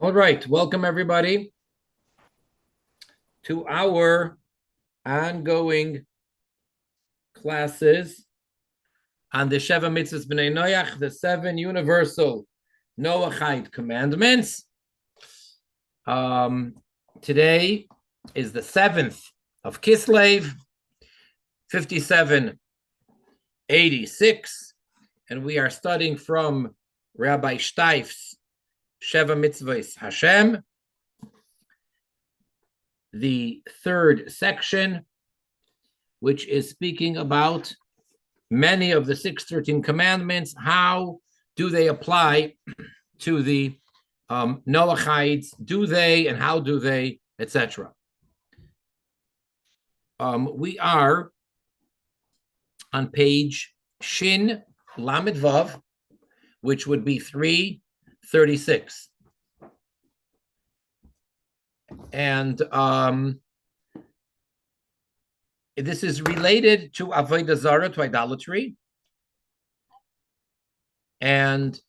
All right, welcome everybody to our ongoing classes on the Sheva Mitzvahs B'nai Noach, the 7 universal Noahide commandments. Today is the 7th of Kislev, 5786, and we are studying from Rabbi Steif's Sefer Mitzvot Hashem, the 3rd section, which is speaking about many of the 613 commandments. How do they apply to the Noachides? Do they, and how do they, etc.? We are on page Shin Lamed Vav, which would be 336. And this is related to Avodah Zarah, to idolatry. And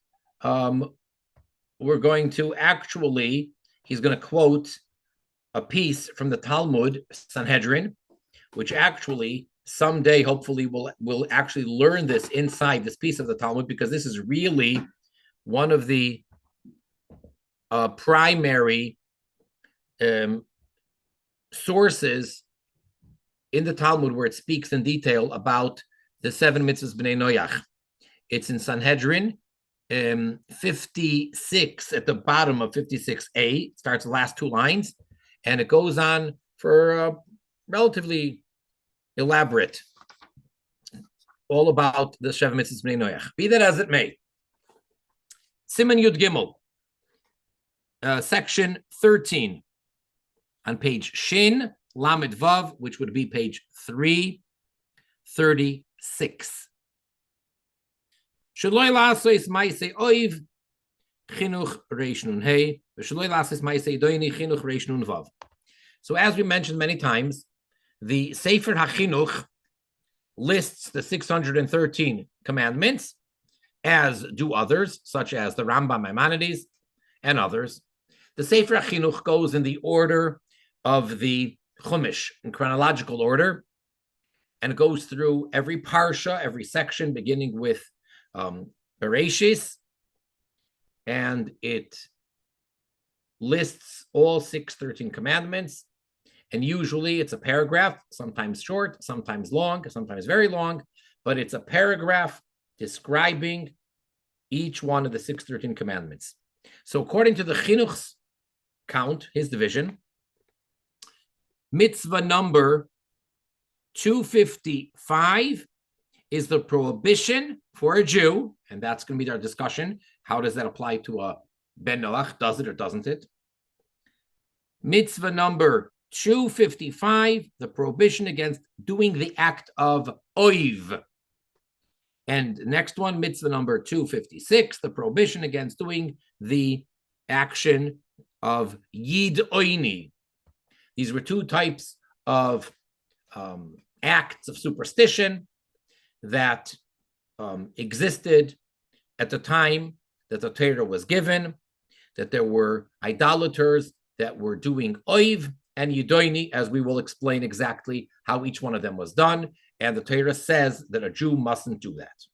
we're going to he's going to quote a piece from the Talmud, Sanhedrin, which actually someday, hopefully, we'll actually learn this inside this piece of the Talmud, because this is really one of the primary sources in the Talmud where it speaks in detail about the 7 mitzvahs b'nei Noach. It's in Sanhedrin 56, at the bottom of 56a. It starts the last 2 lines, and it goes on for relatively elaborate, all about the 7 mitzvahs b'nei Noach. Be that as it may, Siman Yud Gimel, section 13, on page Shin Lamed Vav, which would be page 336. Shaloi lasois ma'aseh oiv HaChinuch reish nun hey, v'shaloi lasois ma'aseh yidoni HaChinuch reish nun vav. So, as we mentioned many times, the Sefer HaChinuch lists the 613 commandments, as do others, such as the Rambam Maimonides and others. The Sefer HaChinuch goes in the order of the Chumash, in chronological order, and it goes through every parsha, every section, beginning with Bereshis, and it lists all 613 commandments, and usually it's a paragraph, sometimes short, sometimes long, sometimes very long, but it's a paragraph describing each one of the 613 commandments. So according to the Chinuch's count, his division, mitzvah number 255 is the prohibition for a Jew, and that's going to be our discussion. How does that apply to a Ben Noach? Does it or doesn't it? Mitzvah number 255, the prohibition against doing the act of oiv. And next one, mitzvah number 256, the prohibition against doing the action of yidoni. These were 2 types of acts of superstition that existed at the time that the Torah was given, that there were idolaters that were doing oiv and yidoni, as we will explain exactly how each one of them was done. And the Torah says that a Jew mustn't do that.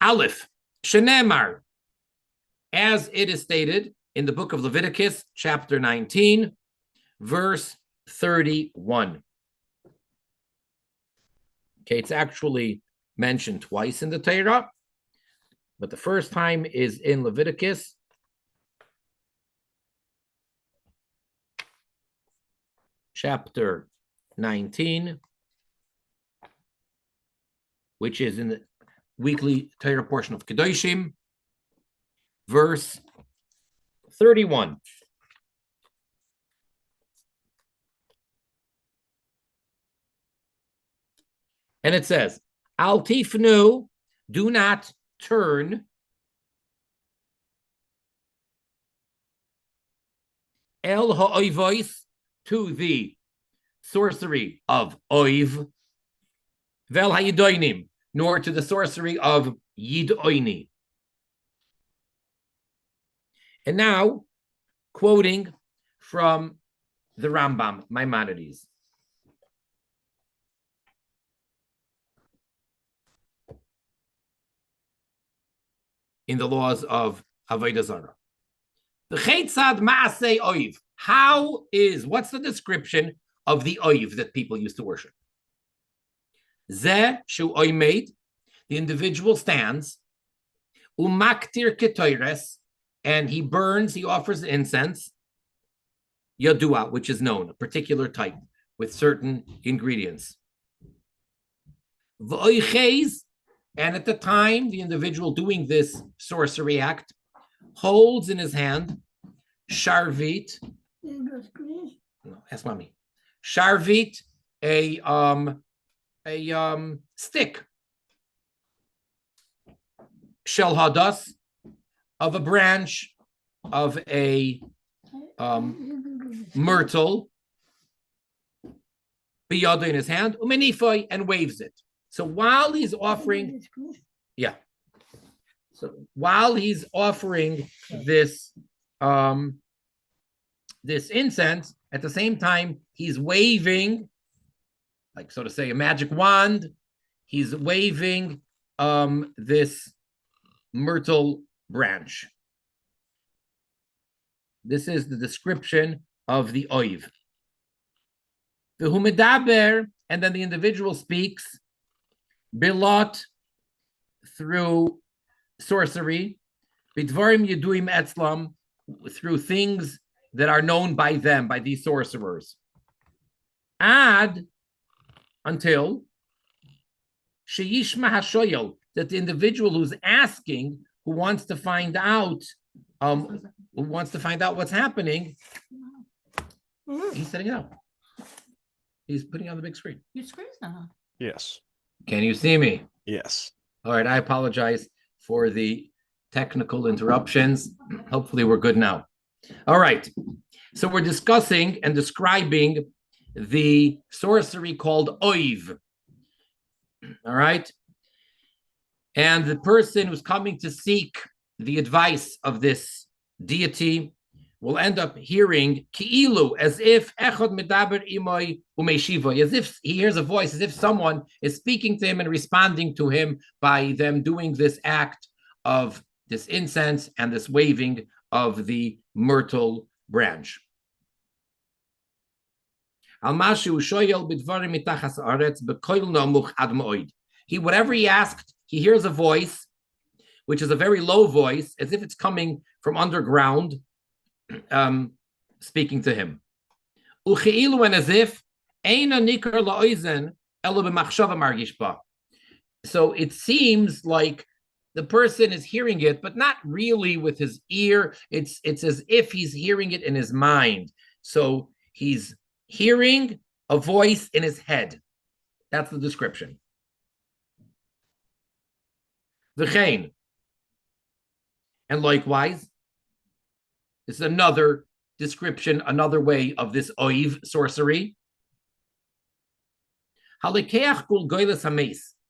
Aleph, shenemar, as it is stated in the book of Leviticus, chapter 19, verse 31. Okay, it's actually mentioned twice in the Torah, but the first time is in Leviticus chapter 19, which is in the weekly Torah portion of Kedoshim, verse 31. And it says, Al tifnu, do not turn, El ha'oivois, to the sorcery of oiv, vel hayidoinim, nor to the sorcery of yidoni. And now, quoting from the Rambam, Maimonides. In the laws of Avodah Zarah. The Cheitzad Maaseh Oiv. What's the description of the Oiv that people used to worship? Zeh Shu Oimed, the individual stands, Umaktir Ketoires, and he offers incense, Yadua, which is known, a particular type with certain ingredients. V'oiches, and at the time, the individual doing this sorcery act holds in his hand sharvit. No, ask mommy. Sharvit, a stick. Shel hadas, of a branch of a myrtle. Biyada in his hand, umenifoi, and waves it. So while he's offering, this this incense, at the same time he's waving, like so to say, a magic wand. He's waving this myrtle branch. This is the description of the oiv. The humedaber, and then the individual speaks bilot, through sorcery, bidvarim yeduim etzlam, through things that are known by them, by these sorcerers. Ad, until sheyishma hashoyel, that the individual who's asking, who wants to find out what's happening, he's setting it up. He's putting on the big screen. Your screen's not on. Yes. Can you see me? Yes. All right, I apologize for the technical interruptions. Hopefully we're good now. All right, so we're discussing and describing the sorcery called oiv. All right, and the person who's coming to seek the advice of this deity will end up hearing ki'ilu, as if echad medaber imoy umeshiva, as if he hears a voice, as if someone is speaking to him and responding to him by them doing this act of this incense and this waving of the myrtle branch. He, whatever he asked, he hears a voice, which is a very low voice, as if it's coming from underground, speaking to him. And as if so it seems like the person is hearing it, but not really with his ear. It's as if he's hearing it in his mind. So he's hearing a voice in his head. That's the description. V'chein. And likewise, this is another description, another way of this oiv, sorcery.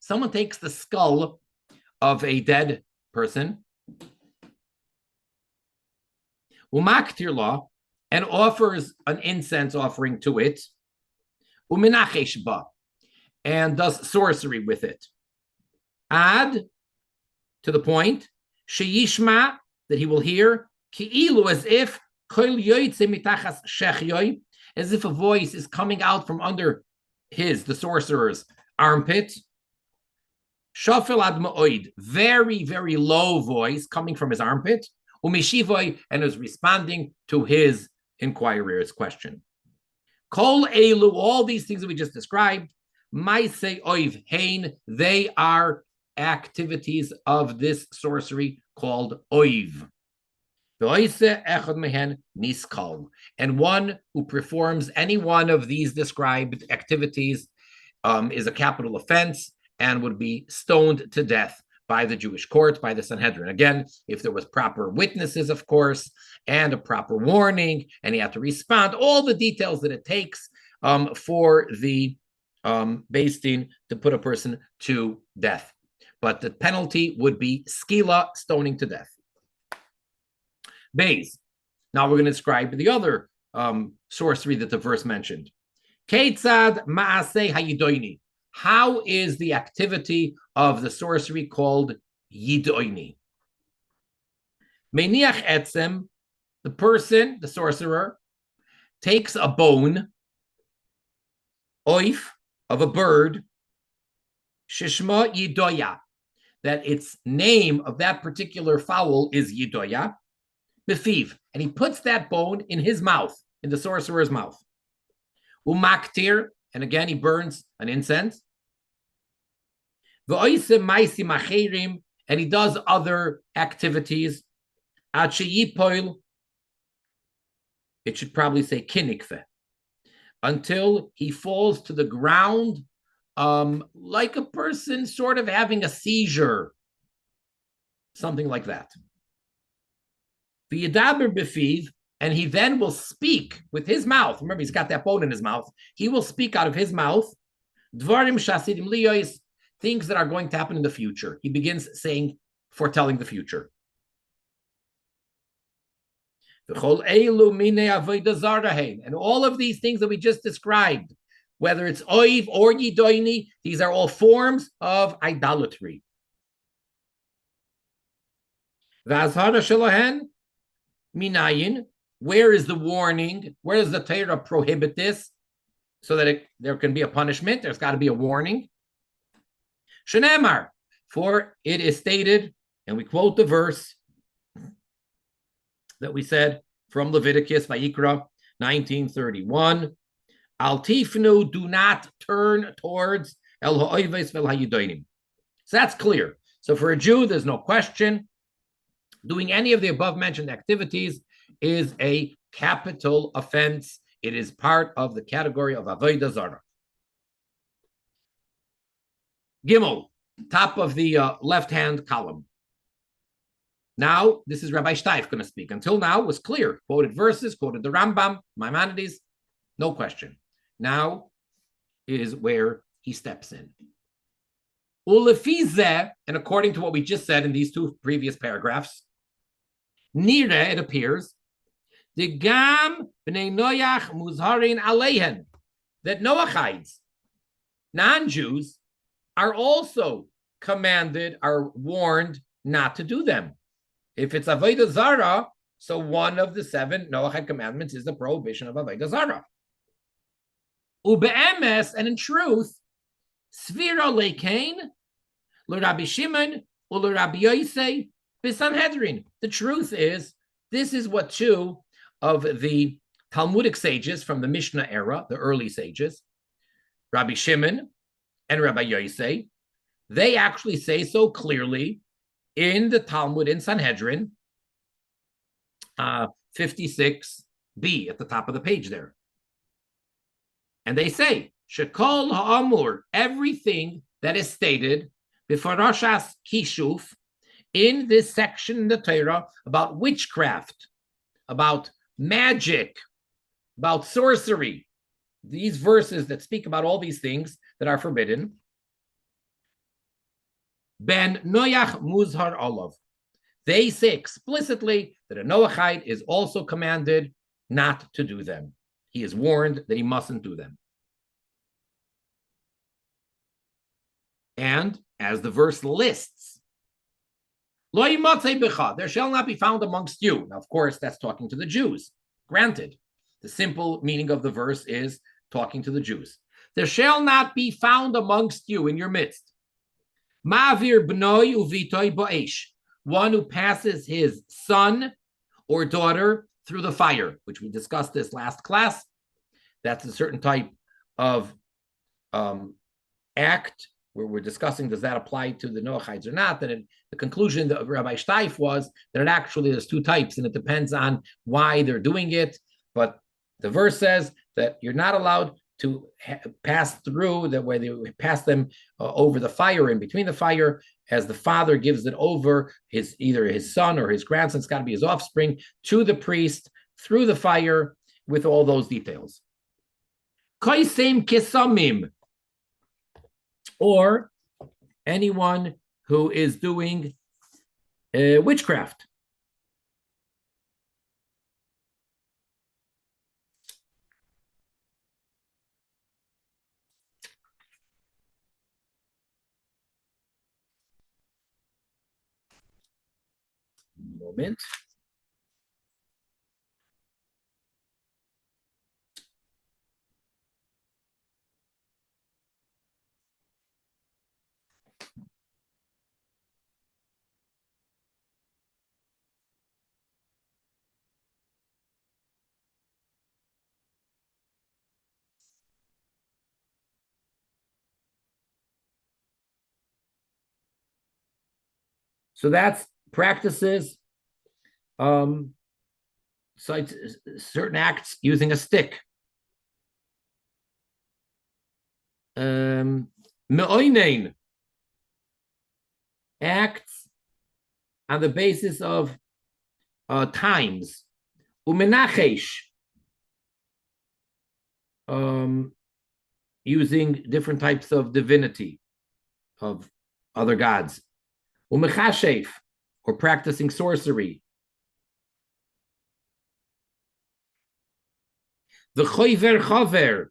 Someone takes the skull of a dead person, and offers an incense offering to it, and does sorcery with it. Ad, to the point, sheyishma, that he will hear, ki'ilu, as if a voice is coming out from under the sorcerer's armpit. Shafel ad ma'oid, very, very low voice coming from his armpit. Umishivoy, and is responding to his inquirer's question. Kol elu, all these things that we just described, maisei oiv hein, they are activities of this sorcery called oiv. And one who performs any one of these described activities is a capital offense and would be stoned to death by the Jewish court, by the Sanhedrin. Again, if there was proper witnesses, of course, and a proper warning, and he had to respond, all the details that it takes for the Beis Din to put a person to death. But the penalty would be skila, stoning to death. Bays. Now we're going to describe the other sorcery that the verse mentioned. Keitzad ma'aseh hayidoni. How is the activity of the sorcery called yidoni? Meniach etzem, the person, the sorcerer, takes a bone, oif, of a bird, shishma yidoya, that its name of that particular fowl is yidoya, befiv, and he puts that bone in his mouth, in the sorcerer's mouth. Umaktir, and again he burns an incense. V'oisem maisim acherim, and he does other activities. Ad sheyipoil, it should probably say kinikve, until he falls to the ground, like a person sort of having a seizure, something like that. V'yedaber befiv, and he then will speak with his mouth. Remember, he's got that bone in his mouth. He will speak out of his mouth, dvarim shasidim liyos, things that are going to happen in the future. He begins saying, foretelling the future. And all of these things that we just described, whether it's oiv or yidoni, these are all forms of idolatry. Minayin, where is the warning? Where does the Torah prohibit this? So that there can be a punishment. There's got to be a warning. Shenemar, for it is stated, and we quote the verse that we said from Leviticus, Vayikra 19:31. Al tifnu, do not turn towards el ha'oives vel hayidonim. So that's clear. So for a Jew, there's no question. Doing any of the above mentioned activities is a capital offense. It is part of the category of avodah zarah. Gimel, top of the left-hand column. Now, this is Rabbi Steif going to speak. Until now, it was clear. Quoted verses, quoted the Rambam, Maimonides, no question. Now is where he steps in. Ulefizeh, and according to what we just said in these two previous paragraphs, Nire, it appears, the Gam b'nei Noach muzharin aleihen, that Noahides, non-Jews, are also commanded, are warned not to do them. If it's avodah zarah, so one of the 7 Noahide commandments is the prohibition of avodah zarah. Ube'emes, and in truth, svira lekein, l'Rabbi Shimon, u'l'Rabbi Yosei, b'Sanhedrin. The truth is, this is what 2 of the Talmudic sages from the Mishnah era, the early sages, Rabbi Shimon and Rabbi Yosei, they actually say so clearly in the Talmud in Sanhedrin, 56b at the top of the page there. And they say, Shekol ha'amur, everything that is stated b'farashas kishuf, in this section in the Torah about witchcraft, about magic, about sorcery, these verses that speak about all these things that are forbidden, Ben Noach Muzhar Olav, they say explicitly that a Noahide is also commanded not to do them. He is warned that he mustn't do them. And as the verse lists, Lo yimatzei b'cha, there shall not be found amongst you. Now, of course, that's talking to the Jews. Granted, the simple meaning of the verse is talking to the Jews. There shall not be found amongst you in your midst. Ma'avir b'noi uvitoi bo'esh, one who passes his son or daughter through the fire, which we discussed this last class. That's a certain type of act where we're discussing, does that apply to the Noahides or not? And the conclusion of Rabbi Steif was that it actually there's 2 types, and it depends on why they're doing it. But the verse says that you're not allowed to pass through, that way they pass them over the fire, in between the fire, as the father gives it over either his son or his grandson, it's got to be his offspring, to the priest through the fire with all those details. Koisem kesamim, or anyone who is doing witchcraft. moment. So that's practices, so it's certain acts using a stick. Me'oinein, acts on the basis of times. Umenachesh, using different types of divinity, of other gods. Umechashef, or practicing sorcery. The choiver chover,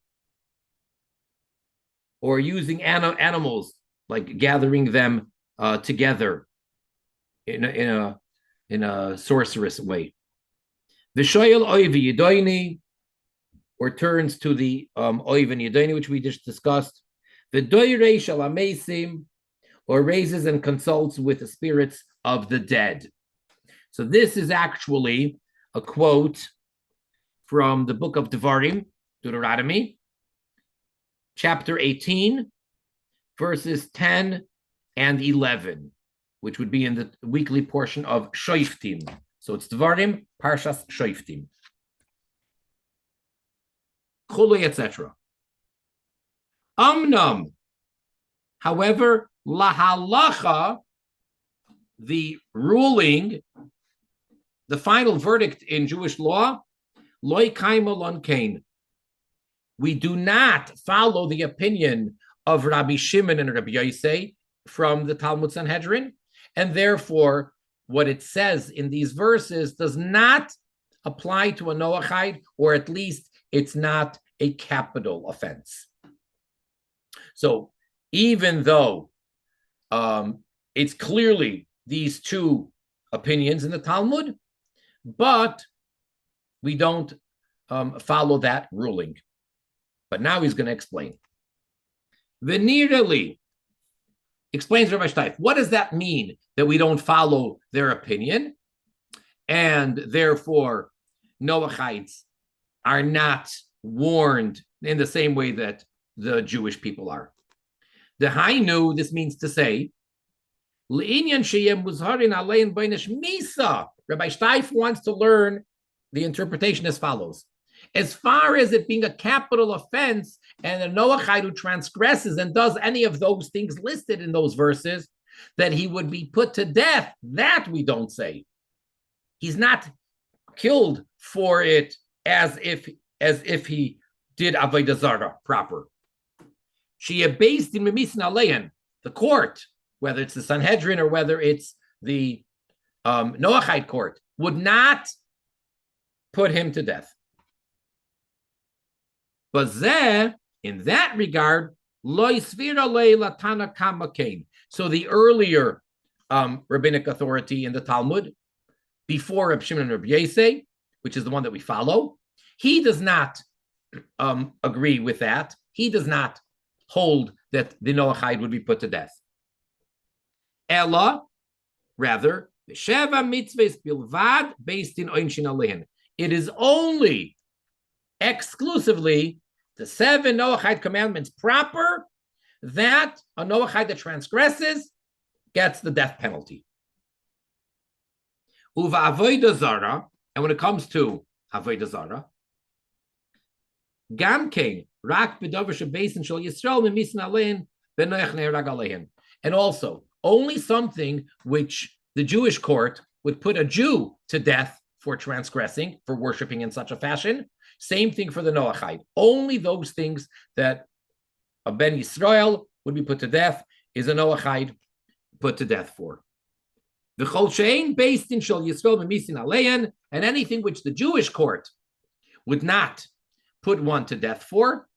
or using animals, like gathering them together in a sorcerous way. The shoyel oivi yidoni, or turns to the oiv and yidoni, which we just discussed. The doirei shel amesim, or raises and consults with the spirits of the dead. So this is actually a quote from the book of Devarim, Deuteronomy, chapter 18, verses 10 and 11, which would be in the weekly portion of Shoiftim. So it's Devarim, Parshas Shoiftim. Chului, etc. Amnam, however, lahalacha, the ruling, the final verdict in Jewish law, loy kaima lon kain. We do not follow the opinion of Rabbi Shimon and Rabbi Yosei from the Talmud Sanhedrin, and therefore what it says in these verses does not apply to a Noahide, or at least it's not a capital offense. So even though it's clearly these two opinions in the Talmud, but we don't follow that ruling. But now he's going to explain. Venirali, explains Rabbi Steif, what does that mean that we don't follow their opinion, and therefore Noachites are not warned in the same way that the Jewish people are? The Hainu, this means to say, Rabbi Steif wants to learn the interpretation as follows. As far as it being a capital offense, and a Noahide who transgresses and does any of those things listed in those verses, that he would be put to death, that we don't say. He's not killed for it as if he did Avodah Zarah proper. She based in Memisin Alein, the court, whether it's the Sanhedrin or whether it's the Noahide court, would not put him to death. But in that regard, so the earlier rabbinic authority in the Talmud, before Reb Shimon and Reb Yosei, which is the one that we follow, he does not agree with that. He does not hold that the Noahide would be put to death. Ella, rather, Sheva mitzvahs bilvad based in Oinshin Alein. It is only exclusively the 7 Noahide commandments proper that a Noahide that transgresses gets the death penalty. Uva avodah zara, and when it comes to avodah zara, gam kein rak b'davar shebeis shel Yisrael memisin alein b'noach ne'erag aleihen, and also only something which the Jewish court would put a Jew to death for transgressing, for worshiping in such a fashion. Same thing for the Noahide. Only those things that a Ben Yisrael would be put to death is a Noahide put to death for. The Chol Shein based in Shel Yisrael Memisin Alein, and anything which the Jewish court would not put one to death for.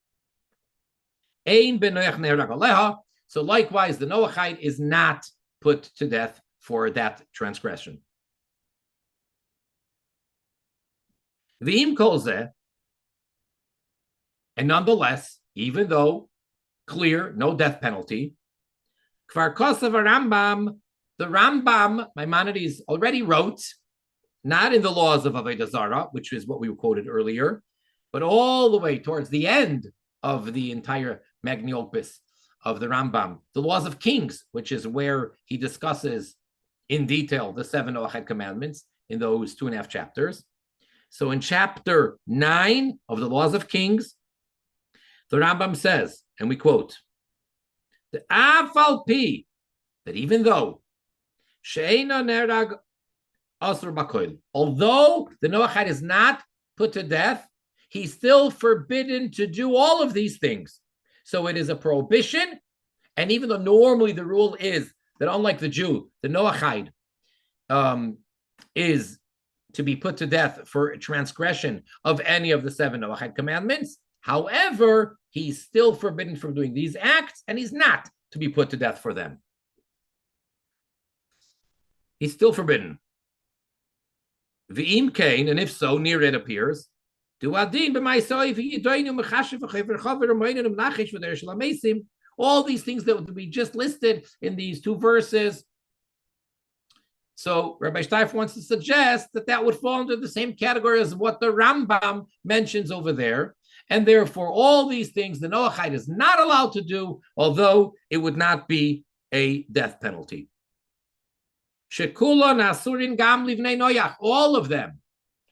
Ein ben Noach ne'erag aleha. So likewise, the Noahide is not put to death for that transgression. V'im kol zeh, and nonetheless, even though clear, no death penalty, Kvar Kosav Rambam, the Rambam, Maimonides already wrote, not in the laws of Avodah Zarah, which is what we quoted earlier, but all the way towards the end of the entire Magniopus of the Rambam, the laws of kings, which is where he discusses in detail the 7 Noahide commandments in those 2.5 chapters. So in chapter 9 of the laws of kings, the Rambam says, and we quote, the Afal Pi, that even though Sheina Nerag Asur Bakoil, although the Noahide is not put to death, he's still forbidden to do all of these things. So it is a prohibition, and even though normally the rule is that unlike the Jew, the Noahide is to be put to death for transgression of any of the 7 Noahide commandments. However, he's still forbidden from doing these acts, and he's not to be put to death for them. He's still forbidden. V'im kain, and if so, near it appears, all these things that we just listed in these 2 verses. So Rabbi Steif wants to suggest that that would fall under the same category as what the Rambam mentions over there. And therefore, all these things the Noahide is not allowed to do, although it would not be a death penalty. Shekula nasurin gam livnei noyach, all of them,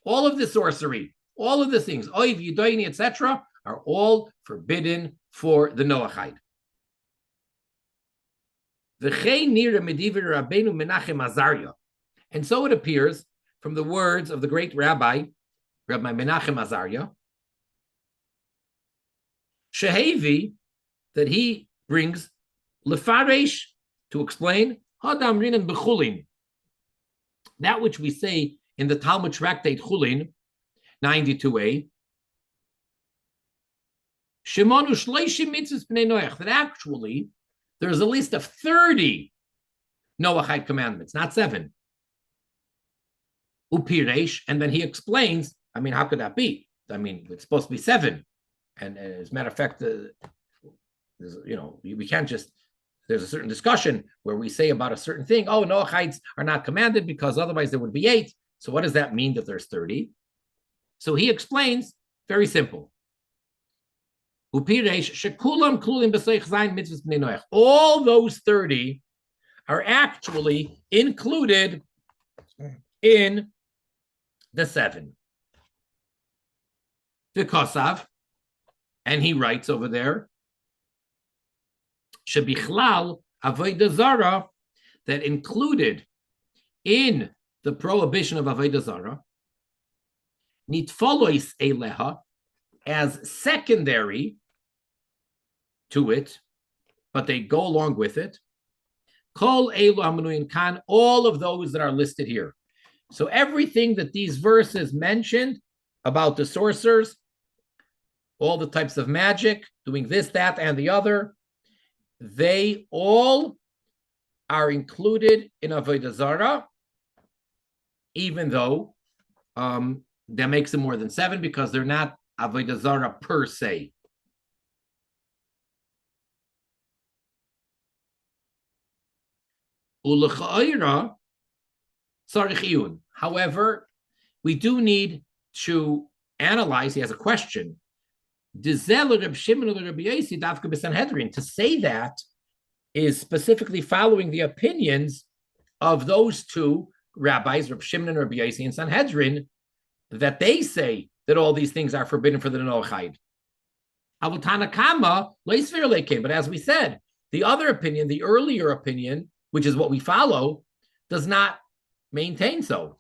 all of the sorcery, all of the things, oiv, yidoni, etc., are all forbidden for the Noahide. And so it appears from the words of the great Rabbi Menachem Azariah, Shehevi, that he brings lefaresh, to explain hadam rinan bechulin, that which we say in the Talmud tractate Chulin 92a, shemanu shleishim mitzvos b'nei Noach, that actually there's a list of 30 Noahide commandments, not 7. Upiresh, and then he explains, I mean, how could that be? I mean, it's supposed to be 7. And as a matter of fact, we can't just, there's a certain discussion where we say about a certain thing, oh, Noahides are not commanded because otherwise there would be 8. So what does that mean that there's 30? So he explains, very simple. All those 30 are actually included in the 7. The Kosav, and he writes over there, Shebichlal Avodah Zarah, that included in the prohibition of Avodah Zarah, nitfolois eleha, as secondary to it, but they go along with it. Kol elu hamanuyin kan, all of those that are listed here. So everything that these verses mentioned about the sorcerers, all the types of magic, doing this, that, and the other, they all are included in Avodah Zarah, even though that makes them more than 7 because they're not Avodah Zarah per se. However, we do need to analyze, he has a question, to say that is specifically following the opinions of those 2 rabbis, Reb Shimon and Rabbi Yossi in Sanhedrin, that they say that all these things are forbidden for the Noahide. But as we said, the other opinion, the earlier opinion, which is what we follow, does not maintain so.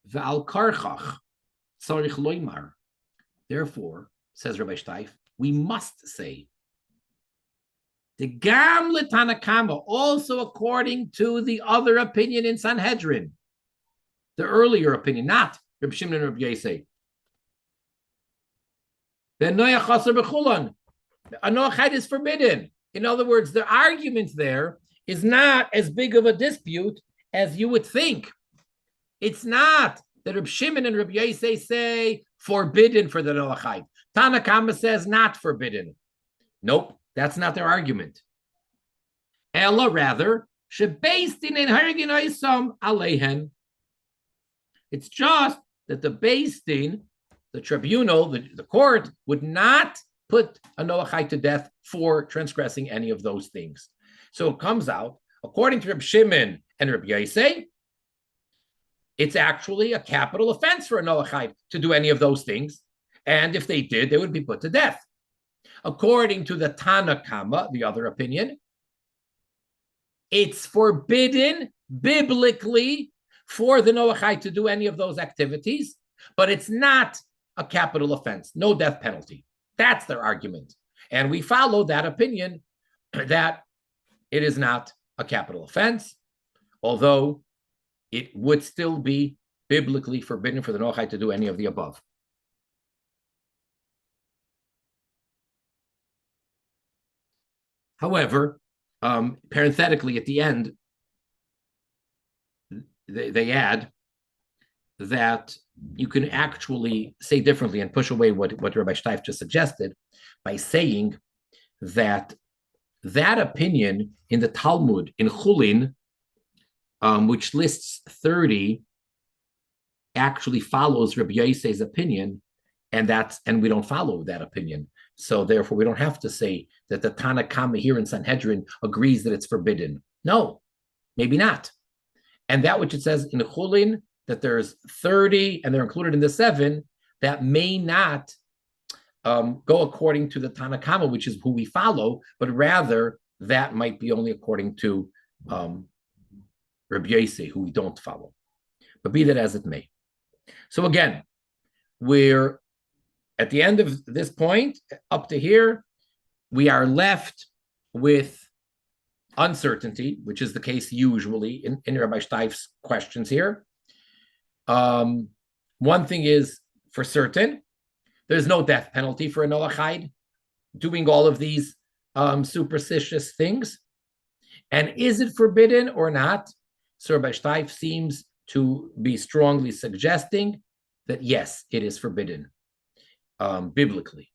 Therefore, says Rabbi Steif, we must say, the Gam Tanakama, also according to the other opinion in Sanhedrin, the earlier opinion, not Reb Shimon and Reb Yossi. Then Noach Chaser B'Chulon, a Noachide is forbidden. In other words, the argument there is not as big of a dispute as you would think. It's not that Reb Shimon and Reb Yosei say forbidden for the Noahide. Tana Kama says not forbidden. Nope, that's not their argument. Ella rather, shebeistin in hargin oisam alehen. It's just that the Beis the tribunal, the court, would not put a Noahide to death for transgressing any of those things. So it comes out, according to Reb Shimon and Reb Yosei, it's actually a capital offense for a Noahide to do any of those things. And if they did, they would be put to death. According to the Tana Kama, the other opinion, it's forbidden biblically for the Noahide to do any of those activities, but it's not a capital offense, no death penalty. That's their argument. And we follow that opinion that it is not a capital offense, although it would still be biblically forbidden for the Noahide to do any of the above. However, parenthetically at the end, they add that you can actually say differently and push away what Rabbi Steif just suggested by saying that opinion in the Talmud, in Chulin, which lists 30, actually follows Rabbi Yosei's opinion, and we don't follow that opinion. So therefore, we don't have to say that the Tana Kama here in Sanhedrin agrees that it's forbidden. No, maybe not. And that which it says in Chulin, that there's 30 and they're included in the 7, that may not go according to the Tana Kama, which is who we follow, but rather that might be only according to Rabbi Yosei, who we don't follow. But be that as it may. So again, we're at the end of this point, up to here, we are left with uncertainty, which is the case usually in Rabbi Steif's questions here. One thing is for certain, there's no death penalty for a Noahide doing all of these superstitious things. And is it forbidden or not? So Rabbi Steif seems to be strongly suggesting that yes, it is forbidden biblically.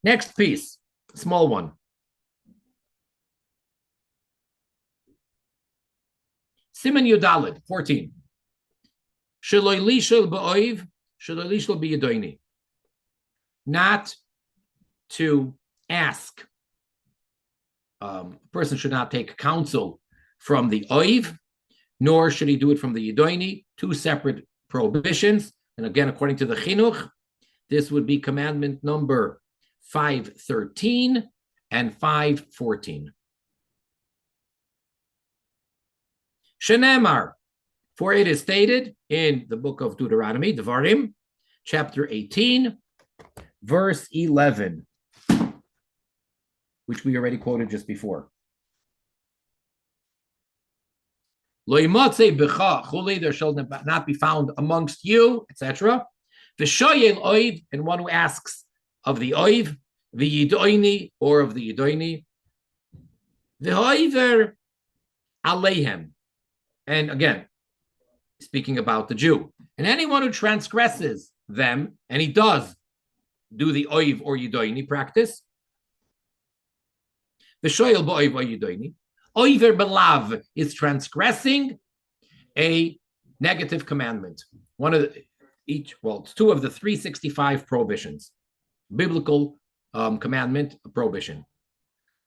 Next piece, small one. Siman Yudalid, 14. Sheloi lishel ba'oiv, sheloi lishel b'yidoni. Not to ask. A person should not take counsel from the oiv, nor should he do it from the yidoni. Two separate prohibitions. And again, according to the HaChinuch, this would be commandment number 513 and 514. Shenemar, for it is stated in the book of Deuteronomy, Devarim, chapter 18, verse 11, which we already quoted just before. Lo yimotzei b'cha chuli, there shall not be found amongst you, etc. V'shoyel oiv, and one who asks of the oiv, the yidoni, or of the yidoni, v'hoiver aleihem. And again, speaking about the Jew, and anyone who transgresses them, and he does do the oiv or yidoni practice, v'shoyel b'oiv or yidoni, oiver belav is transgressing a negative commandment. It's two of the 365 prohibitions. Biblical commandment, prohibition.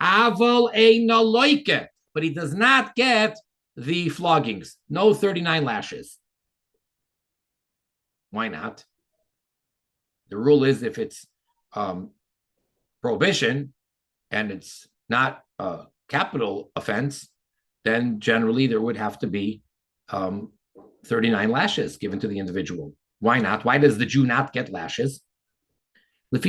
Aval eina loike, but he does not get the floggings. No 39 lashes. Why not? The rule is if it's prohibition and it's not a capital offense, then generally there would have to be 39 lashes given to the individual. Why not? Why does the Jew not get lashes? And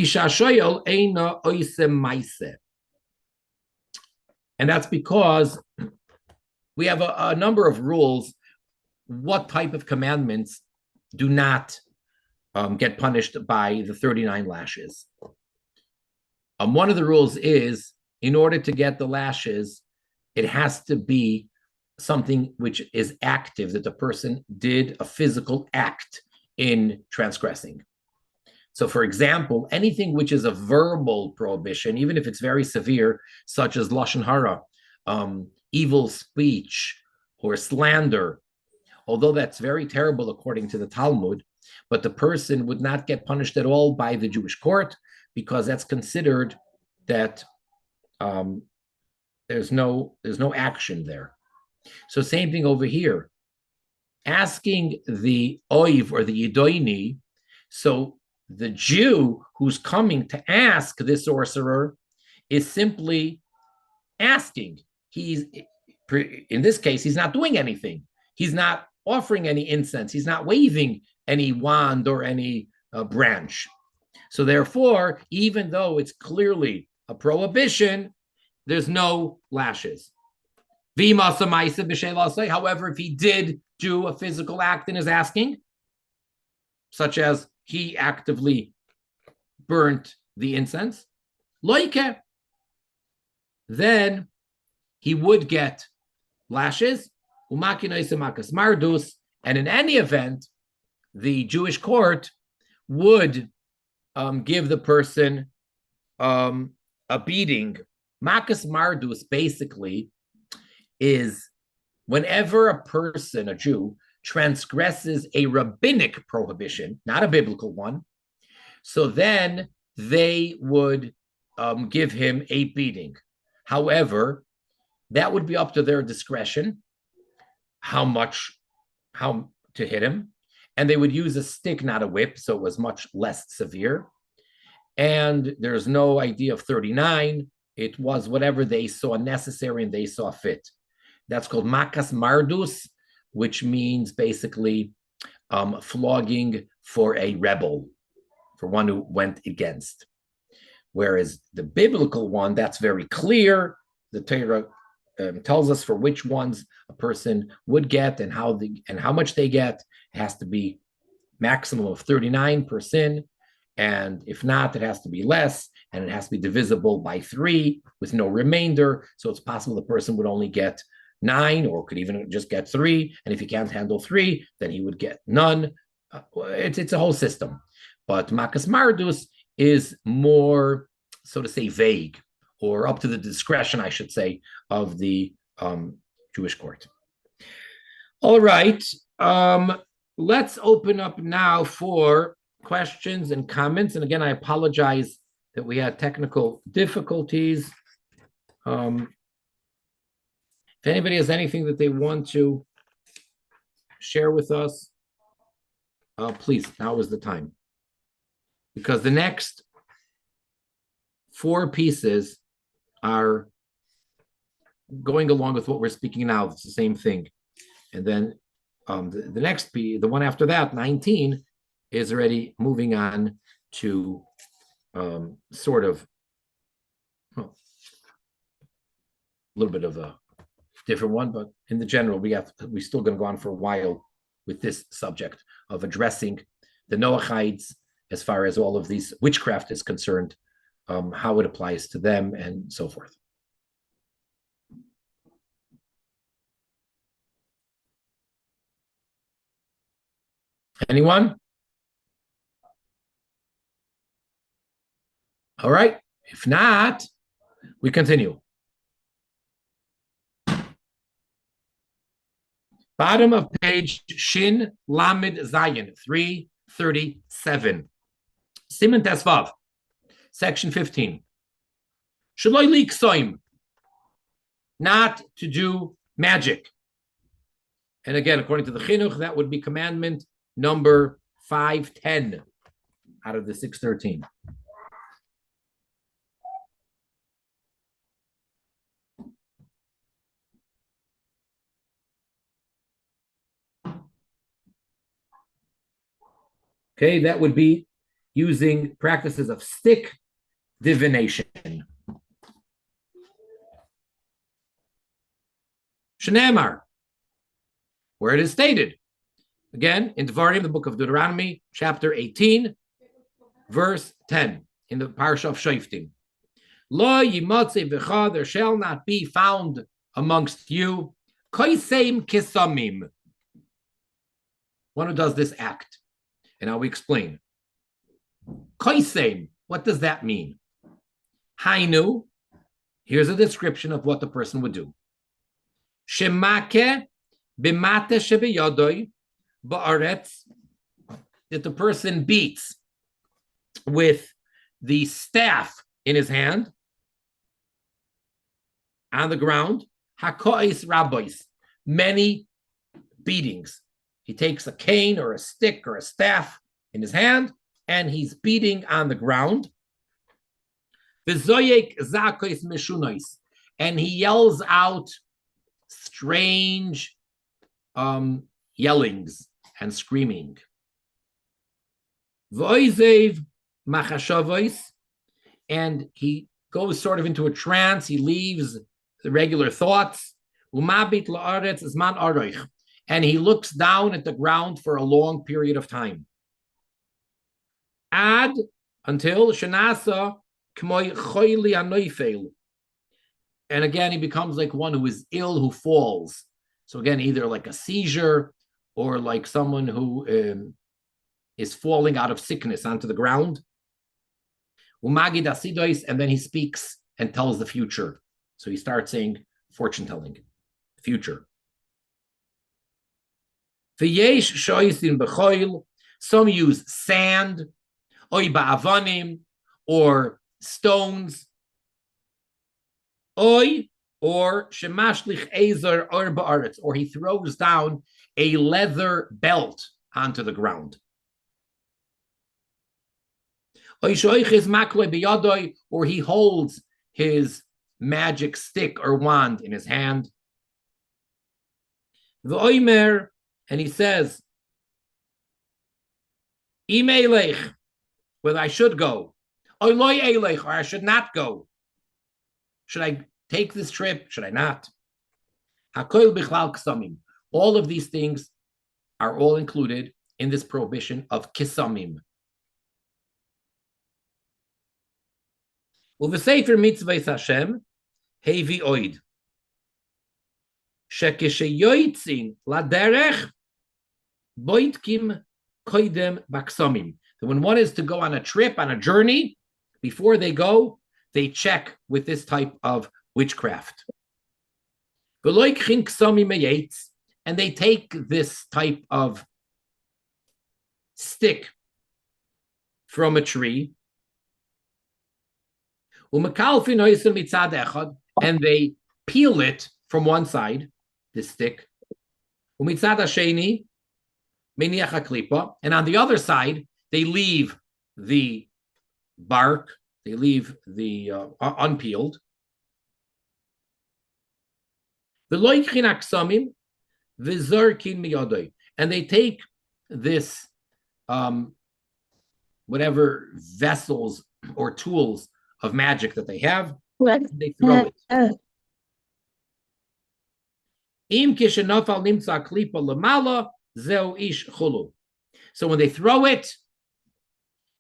that's because we have a number of rules. What type of commandments do not get punished by the 39 lashes? One of the rules is in order to get the lashes, it has to be something which is active, that the person did a physical act in transgressing. So, for example, anything which is a verbal prohibition, even if it's very severe, such as lashon hara, evil speech, or slander, although that's very terrible according to the Talmud, but the person would not get punished at all by the Jewish court, because that's considered that there's no action there. So same thing over here. Asking the oiv or the yidoni, so the Jew who's coming to ask this sorcerer is simply asking. He's, in this case, he's not doing anything. He's not offering any incense. He's not waving any wand or any branch. So therefore, even though it's clearly a prohibition, there's no lashes. However, if he did do a physical act in his asking, such as he actively burnt the incense, then he would get lashes. And in any event, the Jewish court would give the person a beating. Makas mardus basically is whenever a person, a Jew, transgresses a rabbinic prohibition, not a biblical one, so then they would give him a beating. However, that would be up to their discretion, how to hit him. And they would use a stick, not a whip, so it was much less severe. And there's no idea of 39. It was whatever they saw necessary and they saw fit. That's called makas mardus, which means basically flogging for a rebel, for one who went against. Whereas the biblical one, that's very clear. The Torah tells us for which ones a person would get and how much they get. It has to be maximum of 39 per sin, and if not, it has to be less, and it has to be divisible by 3 with no remainder. So it's possible the person would only get 9, or could even just get 3. And if he can't handle 3, then he would get none. It's a whole system. But makas mardus is more, so to say, vague, or up to the discretion, I should say, of the Jewish court. All right. Let's open up now for questions and comments. And again, I apologize that we had technical difficulties. If anybody has anything that they want to share with us, please, now is the time. Because the next 4 pieces are going along with what we're speaking now. It's the same thing. And then the next piece, the one after that, 19, is already moving on to sort of a little bit of a different one, but in the general, we're still going to go on for a while with this subject of addressing the Noahides as far as all of these witchcraft is concerned, how it applies to them, and so forth. Anyone? All right. If not, we continue. Bottom of page Shin Lamed Zayin 337. Siman Tesvav, section 15. Shaloi liksoim, not to do magic. And again, according to the HaChinuch, that would be commandment number 510 out of the 613. Okay, that would be using practices of stick divination. Shneimar, where it is stated, again, in Devarim, the book of Deuteronomy, chapter 18, verse 10, in the Parsha of Shoftim. Lo yimotze v'cha, there shall not be found amongst you koisem kisamim, one who does this act. And now we explain. Koisem, what does that mean? Hainu, here's a description of what the person would do. Shemake b'mate shebeyodoi ba'aretz, that the person beats with the staff in his hand on the ground. Hakois rabbis, many beatings. He takes a cane or a stick or a staff in his hand and he's beating on the ground. V'zoyek zakois meshunois, and he yells out strange yellings and screaming. V'oizev machashavos, and he goes sort of into a trance. He leaves the regular thoughts. Umabit la'aretz zman aroich, and he looks down at the ground for a long period of time. Ad, until shenasa k'moy choyli anoifel, and again he becomes like one who is ill, who falls. So again, either like a seizure or like someone who is falling out of sickness onto the ground. Umagid asidois, and then he speaks and tells the future. So he starts saying fortune telling, future. V'yesh shoysin b'choil, some use sand, oy ba'avanim, or stones, oy, or shemashlich ezer or ba'aretz, or he throws down a leather belt onto the ground. Oy shoyches makloi b'yadoi, or he holds his magic stick or wand in his hand. V'oimer, and he says, Imeilech, whether I should go, or loy eilech, or I should not go. Should I take this trip? Should I not? Hakoil bichlal ksamim. All of these things are all included in this prohibition of kisamim. Well, the Sefer Mitzvot Hashem, hevi oid. Shekesheyoitzin laderech boitkim koidem baksamim. So when one is to go on a trip, on a journey, before they go, they check with this type of witchcraft. And they take this type of stick from a tree, and they peel it from one side, this stick, and on the other side, they leave the bark, they leave the unpeeled. And they take this whatever vessels or tools of magic that they have, and they throw it. So when they throw it,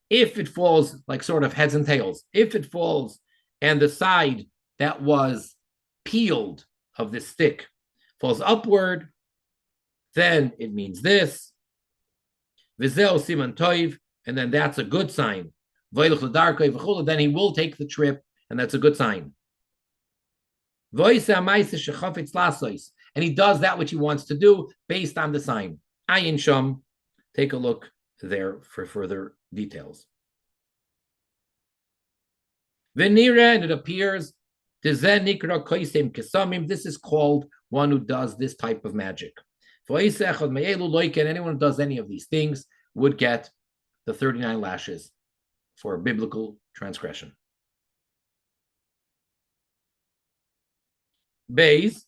if it falls like sort of heads and tails, if it falls and the side that was peeled of this stick falls upward, then it means this. V'zeo siman toiv, and then that's a good sign. Then he will take the trip, and that's a good sign. And he does that which he wants to do based on the sign. Ayin Sham, take a look there for further details. Venira, and it appears, this is called one who does this type of magic. And anyone who does any of these things would get the 39 lashes for biblical transgression. Beis,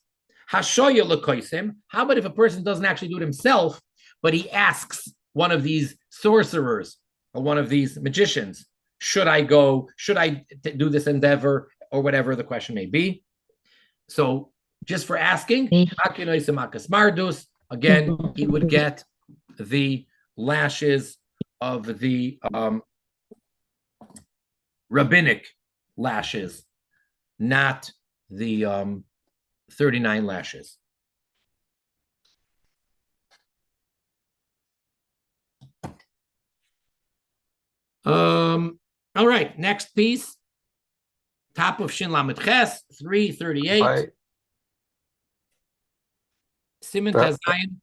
Hashoya lekoisem. How about if a person doesn't actually do it himself, but he asks one of these sorcerers or one of these magicians, should I go? Should I do this endeavor, or whatever the question may be? So just for asking, again, he would get the lashes of the rabbinic lashes not the 39 lashes. All right, next piece. Top of Shin Lamed Ches, 338. Siman Tezayin,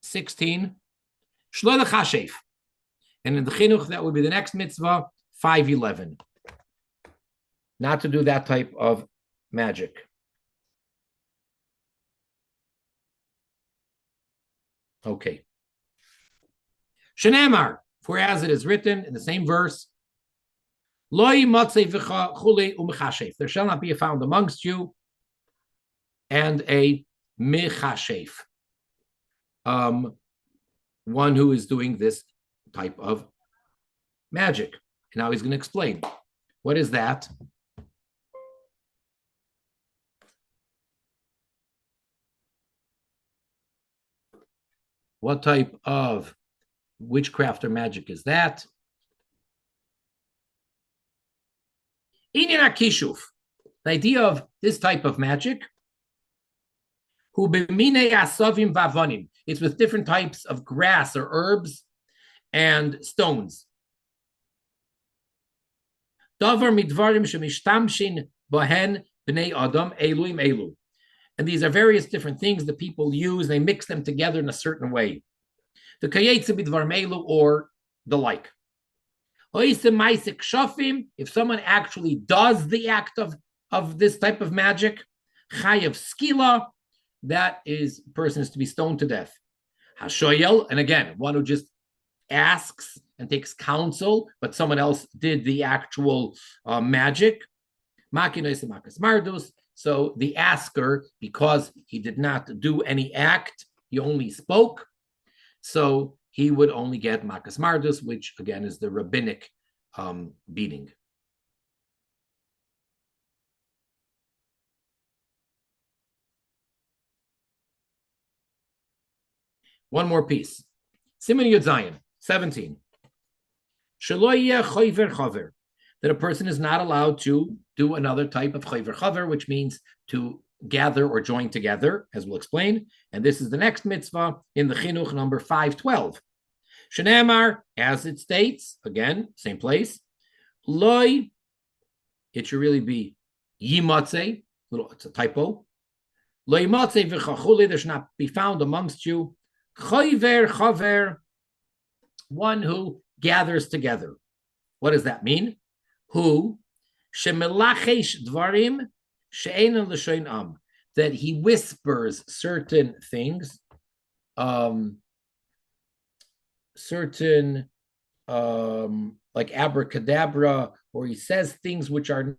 16. Shloile Chashev. And in the Chinuch, that would be the next mitzvah, 511. Not to do that type of magic. Okay. Shenemar, for as it is written in the same verse, Loi matzei v'cha chulei u'mechashev. There shall not be found amongst you and a mechashev, one who is doing this type of magic. Now he's going to explain. What is that? What type of witchcraft or magic is that? Inyan HaKishuf, the idea of this type of magic, hu b'minei asavim v'avonim. It's with different types of grass or herbs and stones. Davar midvarim shemishtamshin bohen b'nei adam eluim elu. And these are various different things that people use. They mix them together in a certain way. The kayetze b'dvarim elu or the like. If someone actually does the act of this type of magic, chayav skila, that person is to be stoned to death. Hashoyel, and again, one who just asks and takes counsel, but someone else did the actual magic. So the asker, because he did not do any act, he only spoke, so he would only get makas mardus, which again is the rabbinic beating. One more piece. Siman Yud Zayin, 17. Shelo chover chover, that a person is not allowed to do another type of chover chover, which means to gather or join together, as we'll explain. And this is the next mitzvah in the Chinuch number 512. Shenemar, as it states, again, same place, loy, it should really be yimatze, it's a typo. Loy yimatze v'chachuli, there should not be found amongst you, chover chover, one who gathers together. What does that mean? Who shemelachesh dvarim she'ein l'shoin am, that he whispers certain things, certain like abracadabra, or he says things which are